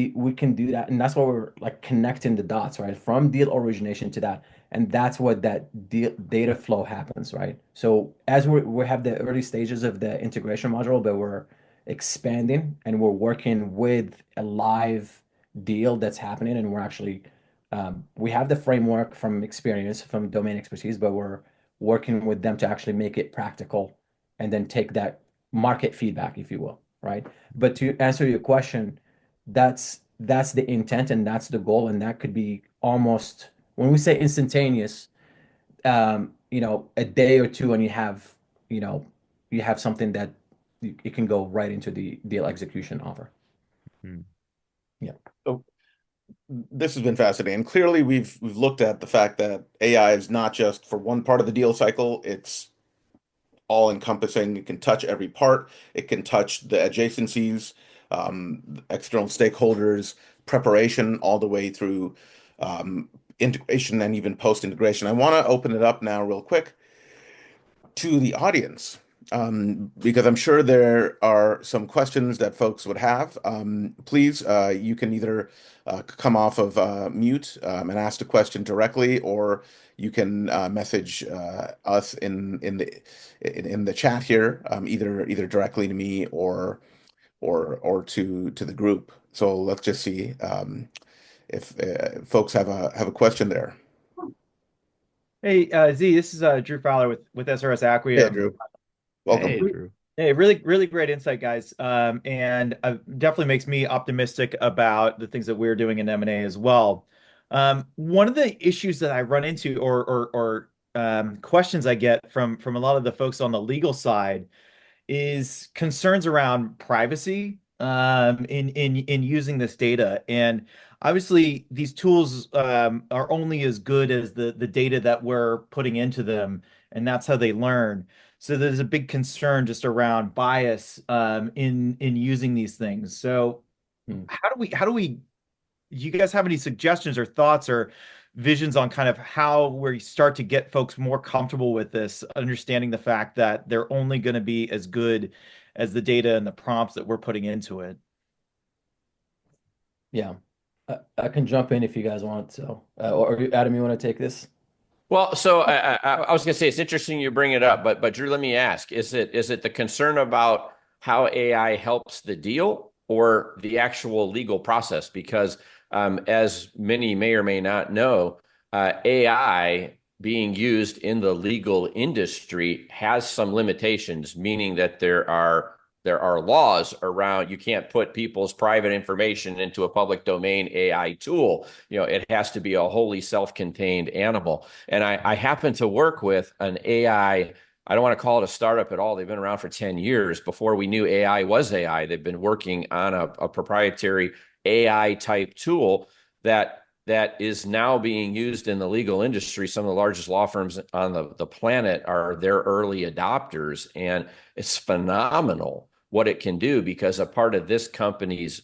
Speaker 4: do that, and that's why we're like connecting the dots, right? From deal origination to that, and that's what that deal data flow happens, right? So as we have the early stages of the integration module, but we're expanding and we're working with a live deal that's happening, and we're actually we have the framework from experience, from domain expertise, but we're working with them to actually make it practical and then take that market feedback, if you will, right? But to answer your question, that's the intent and that's the goal, and that could be almost when we say instantaneous, a day or two, and you know, you have something that it can go right into the deal execution offer.
Speaker 2: mm,
Speaker 4: Yeah.
Speaker 1: So this has been fascinating. Clearly, we've looked at the fact that AI is not just for one part of the deal cycle, it's all encompassing. It can touch every part. It can touch the adjacencies, external stakeholders, preparation, all the way through integration and even post integration. I want to open it up now, real quick, to the audience. Because I'm sure there are some questions that folks would have. Please, you can either come off of mute and ask the question directly, or you can message us in the chat here, either directly to me or to the group. So let's just see if folks have a question there.
Speaker 5: Hey, Z, this is Drew Fowler with SRS
Speaker 1: Hey,
Speaker 5: Acquium.
Speaker 1: Drew,
Speaker 2: Hey,
Speaker 1: welcome.
Speaker 2: Drew.
Speaker 5: Hey, really great insight, guys. And definitely makes me optimistic about the things that we're doing in M&A as well. One of the issues that I run into or questions I get from a lot of the folks on the legal side is concerns around privacy in using this data. And obviously, these tools are only as good as the data that we're putting into them, and that's how they learn. So there's a big concern just around bias in using these things. So
Speaker 4: Hmm.
Speaker 5: how do we do you guys have any suggestions or thoughts or visions on kind of how we start to get folks more comfortable with this, understanding the fact that they're only going to be as good as the data and the prompts that we're putting into it?
Speaker 4: Yeah. I can jump in if you guys want. So, or Adam, you want to take this?
Speaker 3: Well, so I was going to say it's interesting you bring it up, but Drew, let me ask: is it the concern about how AI helps the deal or the actual legal process? Because as many may or may not know, AI being used in the legal industry has some limitations, meaning that there are laws around you can't put people's private information into a public domain AI tool. It has to be a wholly self-contained animal. And I happen to work with an AI. I don't want to call it a startup at all. They've been around for 10 years. Before we knew AI was AI, they've been working on a proprietary AI type tool that is now being used in the legal industry. Some of the largest law firms on the planet are their early adopters. And it's phenomenal what it can do, because a part of this company's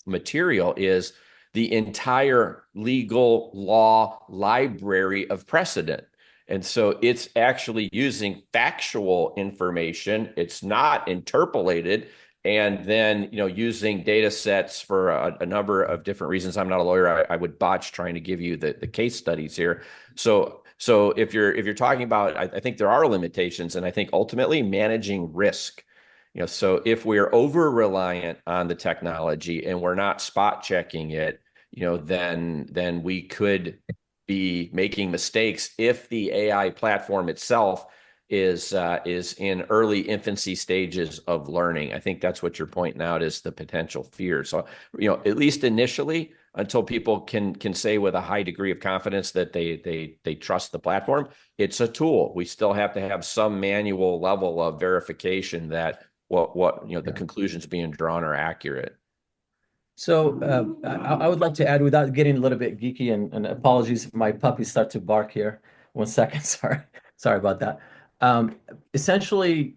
Speaker 3: material is the entire legal law library of precedent. And so it's actually using factual information. It's not interpolated. And then, using data sets for a number of different reasons. I'm not a lawyer. I would botch trying to give you the case studies here. So if you're talking about, I think there are limitations, and I think ultimately managing risk. So if we're over reliant on the technology and we're not spot checking it, then we could be making mistakes if the AI platform itself is in early infancy stages of learning. I think that's what you're pointing out is the potential fear. So, at least initially, until people can say with a high degree of confidence that they trust the platform, it's a tool. We still have to have some manual level of verification that the
Speaker 4: Yeah.
Speaker 3: conclusions being drawn are accurate.
Speaker 4: So I would like to add, without getting a little bit geeky, and apologies if my puppies start to bark here. 1 second, sorry about that. Um, Essentially,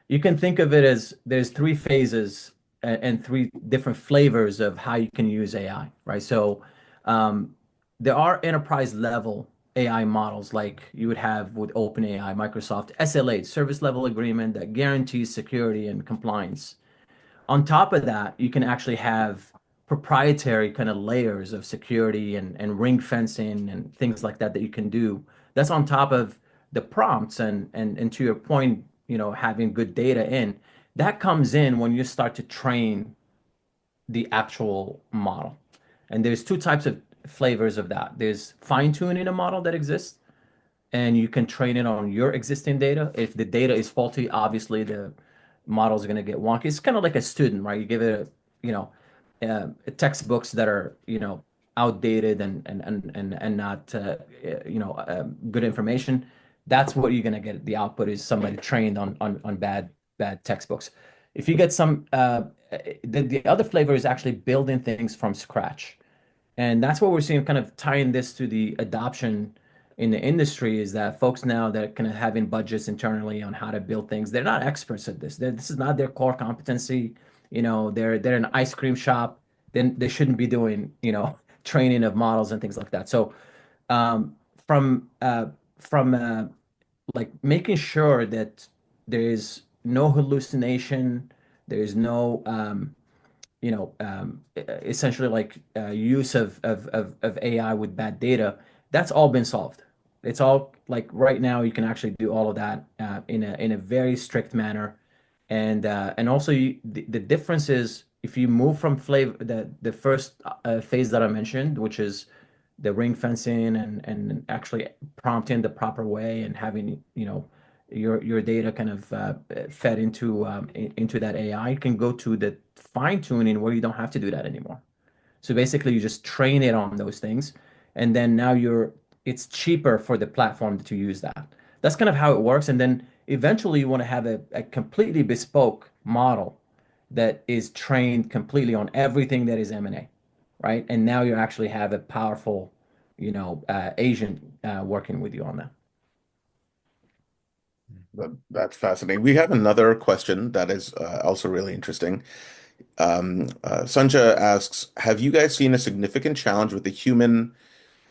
Speaker 4: you can think of it as there's three phases and three different flavors of how you can use AI, right? So um, there are enterprise level AI models like you would have with OpenAI, Microsoft, SLA, service level agreement that guarantees security and compliance. On top of that, you can actually have proprietary kind of layers of security and ring fencing and things like that that you can do. That's on top of the prompts and to your point, having good data in. That comes in when you start to train the actual model. And there's two types of flavors of that. There's fine-tuning a model that exists, and you can train it on your existing data. If the data is faulty, obviously the model is going to get wonky. It's kind of like a student, right? You give it textbooks that are, outdated and not, good information. That's what you're going to get. The output is somebody trained on bad textbooks. If you get some, the other flavor is actually building things from scratch. And that's what we're seeing kind of tying this to the adoption in the industry is that folks now that are kind of having budgets internally on how to build things, they're not experts at this. This is not their core competency. They're an ice cream shop. Then they shouldn't be doing, training of models and things like that. So um, from like making sure that there is no hallucination, there is no essentially like use of AI with bad data, that's all been solved. It's all like right now you can actually do all of that in a very strict manner And also the difference is if you move from flavor the first phase that I mentioned, which is the ring fencing and actually prompting the proper way and having, your data kind of fed into that AI, can go to the fine tuning where you don't have to do that anymore. So basically, you just train it on those things, and then now it's cheaper for the platform to use that. That's kind of how it works. And then eventually, you want to have a completely bespoke model that is trained completely on everything that is M&A, right? And now you actually have a powerful, agent working with you on that.
Speaker 1: That's fascinating. We have another question that is also really interesting. Sanjay asks, have you guys seen a significant challenge with the human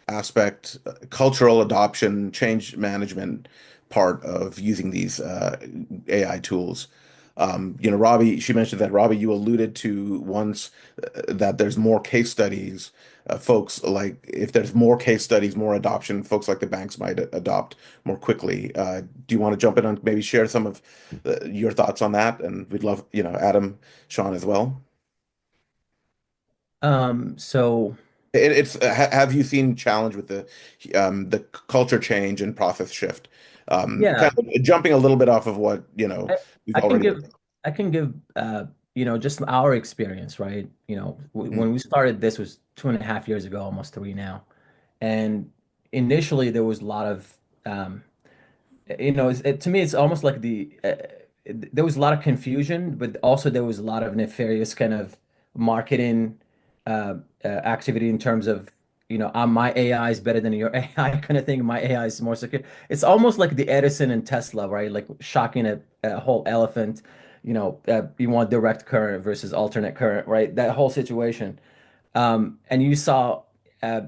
Speaker 1: aspect, cultural adoption, change management part of using these AI tools? Robbie, she mentioned that, Robbie, you alluded to once that there's more case studies. Folks like, if there's more case studies, more adoption, folks like the banks might adopt more quickly. Do you want to jump in and maybe share some of your thoughts on that? And we'd love, Adam, Shawn as well.
Speaker 4: So
Speaker 1: It's have you seen challenge with the culture change and process shift?
Speaker 4: yeah,
Speaker 1: Kind of jumping a little bit off of what
Speaker 4: I,
Speaker 1: we've
Speaker 4: I can
Speaker 1: already.
Speaker 4: give I can give just our experience, right?
Speaker 1: Mm,
Speaker 4: When we started, this was 2.5 years ago, almost three now. And initially there was a lot of to me, it's almost like there was a lot of confusion, but also there was a lot of nefarious kind of marketing activity in terms of, my AI is better than your AI kind of thing. My AI is more secure. It's almost like the Edison and Tesla, right? Like shocking a whole elephant, you want direct current versus alternate current, right? That whole situation. And uh,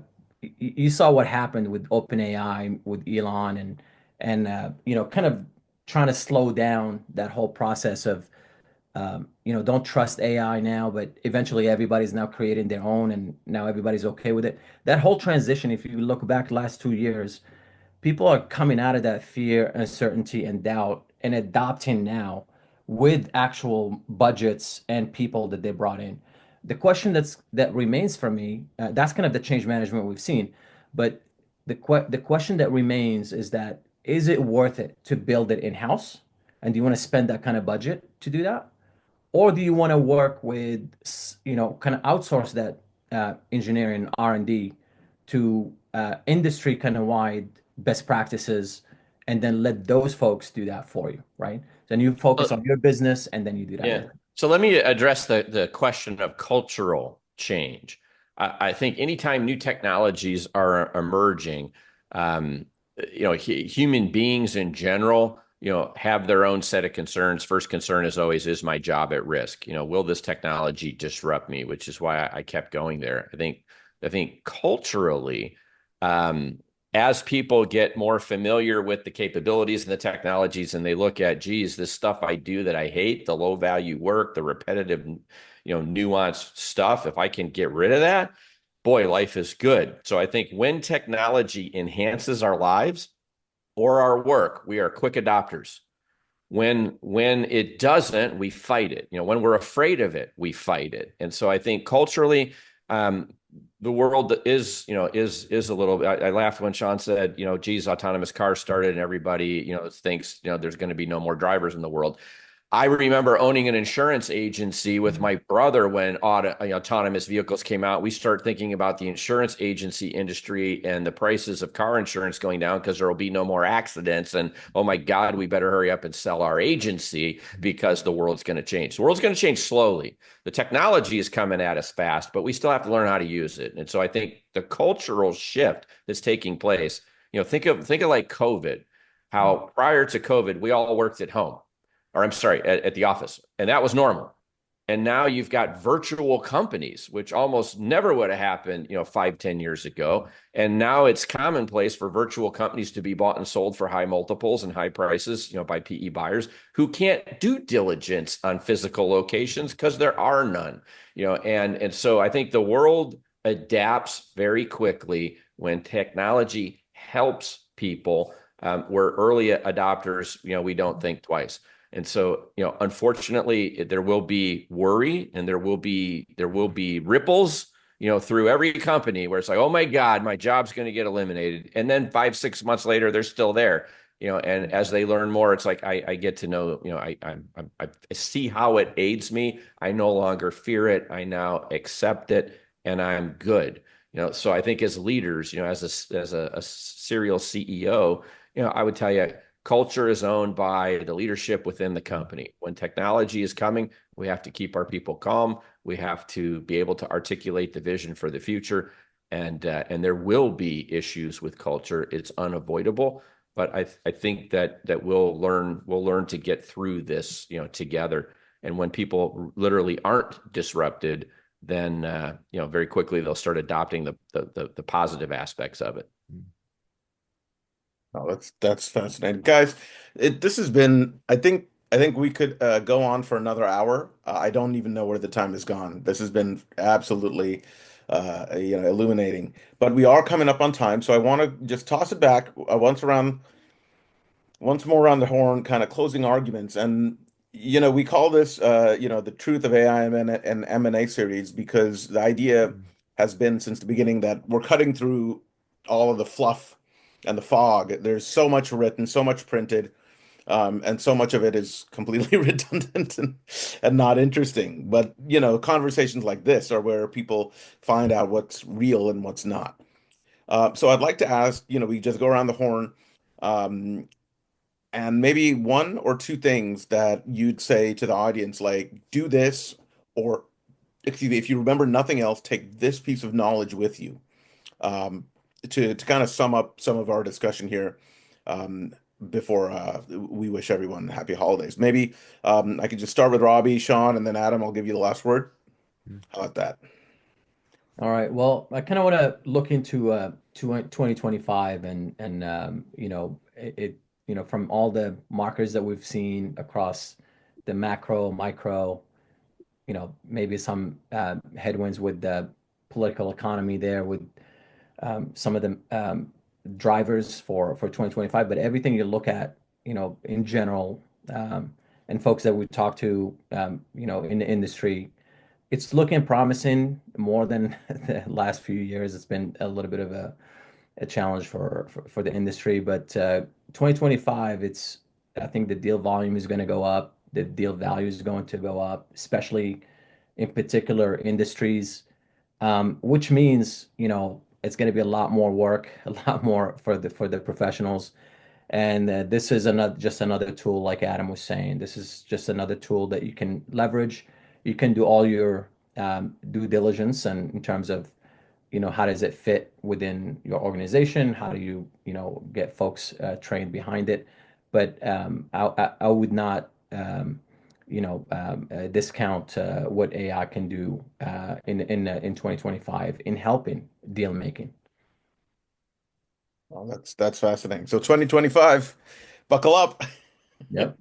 Speaker 4: you saw what happened with OpenAI with Elon and kind of trying to slow down that whole process of don't trust AI now, but eventually everybody's now creating their own, and now everybody's okay with it. That whole transition, if you look back last 2 years, people are coming out of that fear, uncertainty, and doubt and adopting now with actual budgets and people that they brought in. The question that remains for me, that's kind of the change management we've seen, but the question that remains is that, is it worth it to build it in-house? And do you want to spend that kind of budget to do that? Or do you want to work with, kind of outsource that engineering R&D to industry kind of wide best practices, and then let those folks do that for you, right? Then you focus on your business, and then you do that
Speaker 3: Yeah.
Speaker 4: later.
Speaker 3: So let me address the question of cultural change. I think anytime new technologies are emerging, human beings in general, have their own set of concerns. First concern is always, is my job at risk? Will this technology disrupt me? Which is why I kept going there. I think culturally, um, as people get more familiar with the capabilities and the technologies, and they look at, geez, this stuff I do that I hate, the low value work, the repetitive, nuanced stuff, if I can get rid of that, boy, life is good. So I think when technology enhances our lives or our work, we are quick adopters. When it doesn't, we fight it. When we're afraid of it, we fight it. And so I think culturally, um, the world is a little bit. I laughed when Shawn said, geez, autonomous cars started and everybody, thinks, there's going to be no more drivers in the world. I remember owning an insurance agency with my brother when autonomous vehicles came out. We started thinking about the insurance agency industry and the prices of car insurance going down because there will be no more accidents. And oh my God, we better hurry up and sell our agency because the world's going to change. The world's going to change slowly. The technology is coming at us fast, but we still have to learn how to use it. And so I think the cultural shift that's taking place, think of like COVID, how prior to COVID, we all worked at home, or I'm sorry, at the office. And that was normal. And now you've got virtual companies, which almost never would have happened, 5, 10 years ago. And now it's commonplace for virtual companies to be bought and sold for high multiples and high prices, by PE buyers who can't do diligence on physical locations because there are none, and so I think the world adapts very quickly when technology helps people. We're early adopters, we don't think twice. And so, unfortunately, there will be worry and there will be ripples, through every company where it's like, oh my God, my job's going to get eliminated. And then 5, 6 months later, they're still there. And as they learn more, it's like I get to know, I see how it aids me. I no longer fear it. I now accept it, and I'm good. So I think as leaders, as a serial CEO, I would tell you, culture is owned by the leadership within the company. When technology is coming, we have to keep our people calm. We have to be able to articulate the vision for the future, and there will be issues with culture. It's unavoidable, but I think that we'll learn to get through this, together. And when people literally aren't disrupted, then very quickly they'll start adopting the positive aspects of it.
Speaker 1: Oh, that's fascinating, guys. This has been. I think we could go on for another hour. I don't even know where the time has gone. This has been absolutely, illuminating. But we are coming up on time, so I want to just toss it back once more around the horn, kind of closing arguments. And we call this, the truth of AI and M&A series because the idea has been since the beginning that we're cutting through all of the fluff and the fog. There's so much written, so much printed, and so much of it is completely redundant and not interesting. But, conversations like this are where people find out what's real and what's not. So I'd like to ask, we just go around the horn. Um, and maybe one or two things that you'd say to the audience, like do this, or excuse me, if you remember nothing else, take this piece of knowledge with you. Um, to kind of sum up some of our discussion here, um, before we wish everyone happy holidays. Maybe I could just start with Robbie, Sean, and then Adam. I'll give you the last word. How about that?
Speaker 4: All right. Well, I kind of want to look into 2025 and from all the markers that we've seen across the macro, micro, maybe some headwinds with the political economy there with some of the drivers for 2025, but everything you look at, in general, and folks that we talk to, in the industry, it's looking promising more than the last few years. It's been a little bit of a challenge for the industry, but 2025, I think the deal volume is going to go up. The deal value is going to go up, especially in particular industries, which means, it's going to be a lot more work, a lot more for the professionals. And this is just another tool, like Adam was saying. This is just another tool that you can leverage. You can do all your due diligence, and in terms of, how does it fit within your organization? How do you, get folks trained behind it? But I would not, discount what AI can do in 2025 in helping deal making.
Speaker 1: Well, that's fascinating. So 2025, buckle up.
Speaker 4: Yep.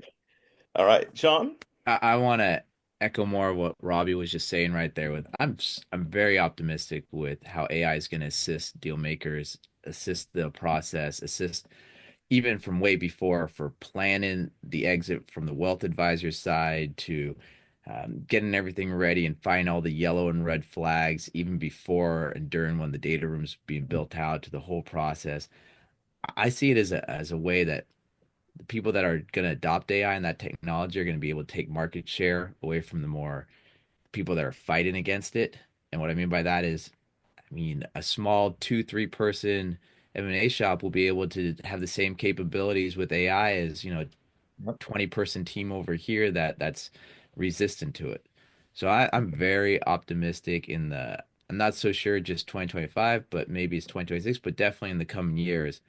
Speaker 1: All right, Sean.
Speaker 2: I want to echo more of what Robbie was just saying right there. I'm very optimistic with how AI is going to assist deal makers, assist the process, assist even from way before for planning the exit from the wealth advisor side to getting everything ready and find all the yellow and red flags even before and during when the data room's being built out to the whole process. I see it as a way that the people that are going to adopt AI and that technology are going to be able to take market share away from the more people that are fighting against it. And what I mean by that is, I mean, a small 2, 3 person M&A shop will be able to have the same capabilities with AI as, 20 person team over here that's resistant to it. So I'm very optimistic I'm not so sure just 2025, but maybe it's 2026, but definitely in the coming years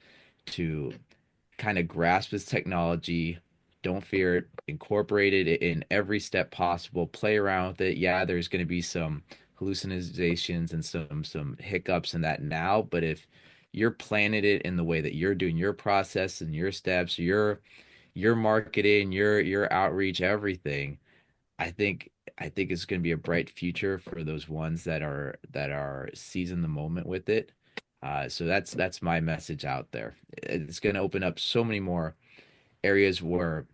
Speaker 2: to kind of grasp this technology, don't fear it, incorporate it in every step possible, play around with it. Yeah, there's going to be some hallucinations and some hiccups in that now, but if you're planning it in the way that you're doing your process and your steps, your marketing, your outreach, everything, I think it's going to be a bright future for those ones that are seizing the moment with it. So that's my message out there. It's going to open up so many more areas where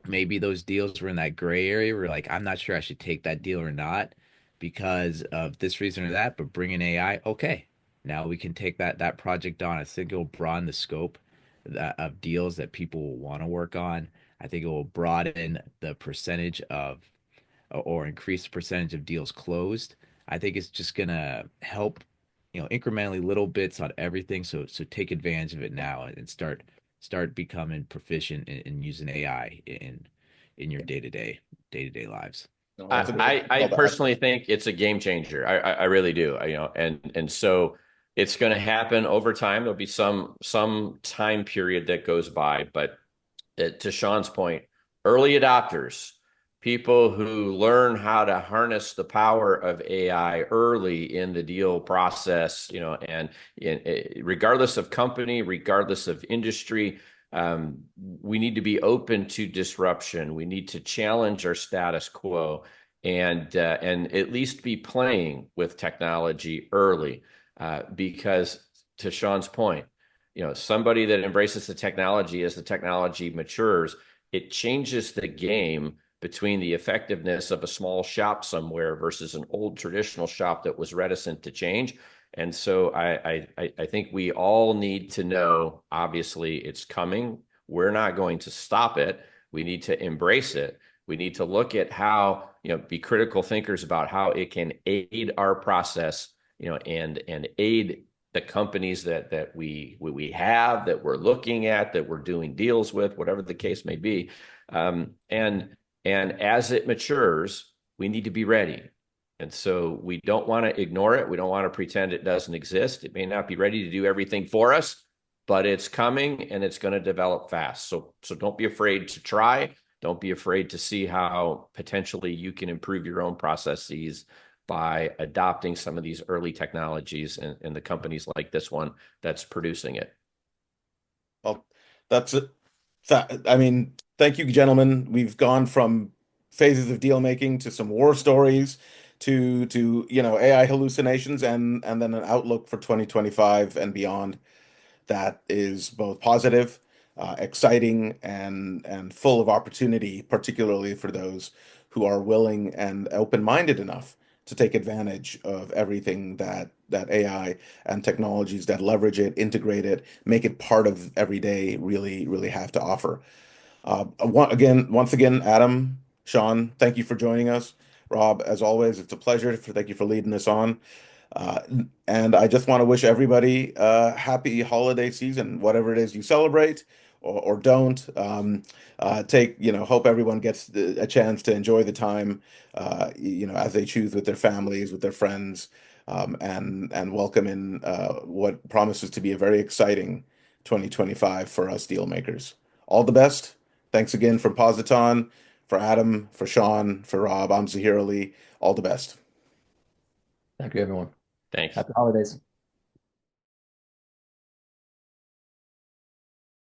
Speaker 2: maybe those deals were in that gray area where like I'm not sure I should take that deal or not because of this reason or that, but bring in AI, okay. Now we can take that project on. I think it will broaden the scope of deals that people will want to work on. I think it will broaden the percentage of or increase the percentage of deals closed. I think it's just gonna help, incrementally little bits on everything. So take advantage of it now and start becoming proficient in using AI in your day to day lives.
Speaker 1: No, that's a good
Speaker 3: I
Speaker 1: call to
Speaker 3: personally
Speaker 1: action.
Speaker 3: think it's a game changer. I really do. And so it's going to happen over time. There'll be some time period that goes by, but to Shawn's point, early adopters, people who learn how to harness the power of AI early in the deal process, regardless of company, regardless of industry, we need to be open to disruption. We need to challenge our status quo and at least be playing with technology early, because to Shawn's point, somebody that embraces the technology as the technology matures, it changes the game between the effectiveness of a small shop somewhere versus an old traditional shop that was reticent to change. And so I think we all need to know, obviously, it's coming. We're not going to stop it. We need to embrace it. We need to look at how, be critical thinkers about how it can aid our process, and aid the companies that we have, that we're looking at, that we're doing deals with, whatever the case may be. And as it matures, we need to be ready. And so we don't want to ignore it. We don't want to pretend it doesn't exist. It may not be ready to do everything for us, but it's coming and it's going to develop fast. So don't be afraid to try. Don't be afraid to see how potentially you can improve your own processes by adopting some of these early technologies and the companies like this one that's producing it.
Speaker 1: Well, that's it. I mean, thank you, gentlemen. We've gone from phases of deal making to some war stories to AI hallucinations and then an outlook for 2025 and beyond that is both positive, exciting, and full of opportunity, particularly for those who are willing and open-minded enough to take advantage of everything that AI and technologies that leverage it, integrate it, make it part of every day really have to offer. Once again, Adam, Shawn, thank you for joining us. Rob, as always, it's a pleasure. Thank you for leading us on. Uh, and I just want to wish everybody a happy holiday season, whatever it is you celebrate or don't. Hope everyone gets a chance to enjoy the time, as they choose with their families, with their friends, and welcome in what promises to be a very exciting 2025 for us deal makers. All the best. Thanks again from Positon, for Adam, for Shawn, for Rob. I'm Zahir Ali. All the best.
Speaker 4: Thank you, everyone.
Speaker 3: Thanks.
Speaker 4: Happy holidays.